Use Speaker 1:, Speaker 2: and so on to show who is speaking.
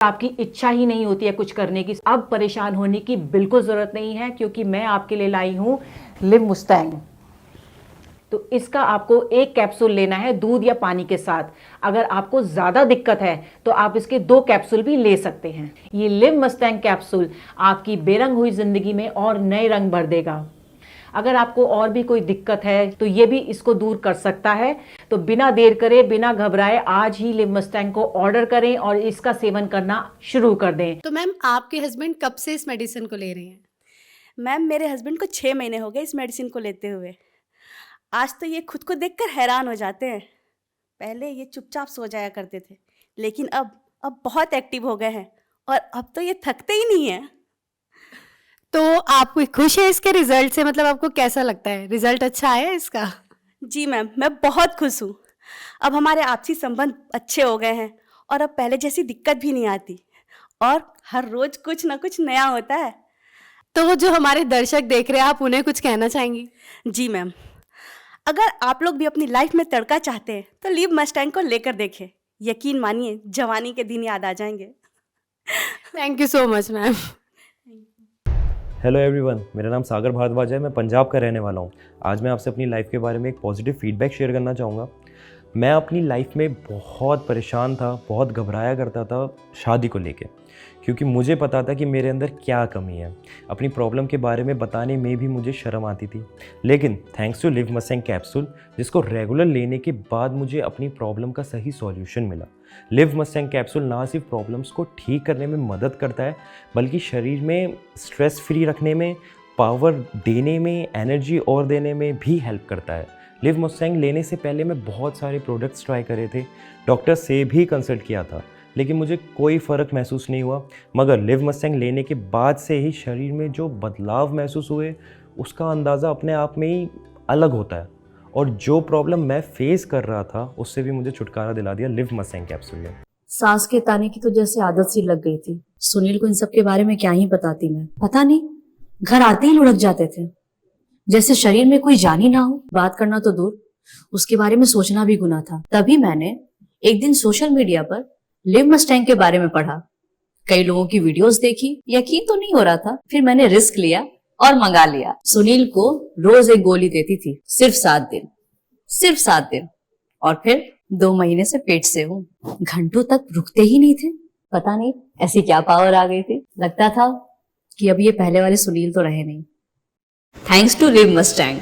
Speaker 1: आपकी इच्छा ही नहीं होती है कुछ करने की, अब परेशान होने की बिल्कुल ज़रूरत नहीं है, क्योंकि मैं आपके लिए लाई हूँ लिव मुस्टैंग। तो इसका आपको एक कैप्सूल लेना है दूध या पानी के साथ। अगर आपको ज़्यादा दिक्कत है तो आप इसके 2 कैप्सूल भी ले सकते हैं। ये लिव मस्टैंग कैप्सूल आपकी बेरंग हुई ज़िंदगी में और नए रंग भर देगा। अगर आपको और भी कोई दिक्कत है तो ये भी इसको दूर कर सकता है। तो बिना देर करे, बिना घबराए आज ही लिव मस्टैंग को ऑर्डर करें और इसका सेवन करना शुरू कर दें।
Speaker 2: तो मैम आपके हस्बैंड कब से इस मेडिसिन को ले रहे हैं?
Speaker 3: मैम मेरे हस्बैंड को 6 महीने हो गए इस मेडिसिन को लेते हुए। आज तो ये खुद को देखकर हैरान हो जाते हैं। पहले ये चुपचाप सो जाया करते थे, लेकिन अब बहुत एक्टिव हो गए हैं और अब तो ये थकते ही नहीं हैं।
Speaker 2: तो आप खुश है इसके रिजल्ट से? मतलब आपको कैसा लगता है, रिजल्ट अच्छा आया है इसका?
Speaker 3: जी मैम, मैं बहुत खुश हूँ। अब हमारे आपसी संबंध अच्छे हो गए हैं और अब पहले जैसी दिक्कत भी नहीं आती और हर रोज कुछ ना कुछ नया होता है।
Speaker 2: तो जो हमारे दर्शक देख रहे हैं, आप उन्हें कुछ कहना चाहेंगी?
Speaker 3: जी मैम, अगर आप लोग भी अपनी लाइफ में तड़का चाहते हैं तो लिव मस्टैंग को लेकर देखें। यकीन मानिए, जवानी के दिन याद आ जाएंगे।
Speaker 2: Thank you so much ma'am.
Speaker 4: Hello everyone, मेरा नाम सागर भारद्वाज है। मैं पंजाब का रहने वाला हूँ। आज मैं आपसे अपनी लाइफ के बारे में एक पॉजिटिव फीडबैक शेयर करना चाहूँगा। मैं अपनी लाइफ में बहुत परेशान था, बहुत घबराया करता था शादी को लेके, क्योंकि मुझे पता था कि मेरे अंदर क्या कमी है। अपनी प्रॉब्लम के बारे में बताने में भी मुझे शर्म आती थी। लेकिन thanks to Liv Mustang capsule, जिसको रेगुलर लेने के बाद मुझे अपनी प्रॉब्लम का सही सॉल्यूशन मिला। लिव मस्टैंग कैप्सूल ना सिर्फ प्रॉब्लम्स को ठीक करने में मदद करता है, बल्कि शरीर में स्ट्रेस फ्री रखने में, पावर देने में, एनर्जी और देने में भी हेल्प करता है। लिव मस्टैंग लेने से पहले मैं बहुत सारे प्रोडक्ट्स ट्राई करे थे, डॉक्टर से भी कंसल्ट किया था, लेकिन मुझे कोई फ़र्क महसूस नहीं हुआ। मगर लिव मस्टैंग लेने के बाद से ही शरीर में जो बदलाव महसूस हुए, उसका अंदाज़ा अपने आप में ही अलग होता है। और जो प्रॉब्लम मैं फेस कर रहा था, उससे भी मुझे छुटकारा दिला दिया लिव मस्टैंग कैप्सूल ने।
Speaker 5: सांस के ताने की तो जैसे आदत सी लग गई थी। सुनील को इन सब के बारे में क्या ही बताती मैं। पता नहीं, घर आते ही लुढ़क जाते थे, जैसे शरीर में कोई जान ही ना हो। बात करना तो दूर, उसके बारे में सोचना भी गुनाह था। तभी मैंने एक दिन सोशल मीडिया पर लिव मस्टैंग के बारे में पढ़ा। कई लोगों की वीडियोस देखी, यकीन तो नहीं हो रहा था। फिर मैंने रिस्क लिया और मंगा लिया। सुनील को रोज एक गोली देती थी, सिर्फ 7 दिन, सिर्फ 7 दिन। और फिर 2 महीने से पेट से हूँ। घंटों तक रुकते ही नहीं थे। पता नहीं ऐसी क्या पावर आ गई थी। लगता था कि अब ये पहले वाले सुनील तो रहे नहीं। Thanks to Liv Mustang.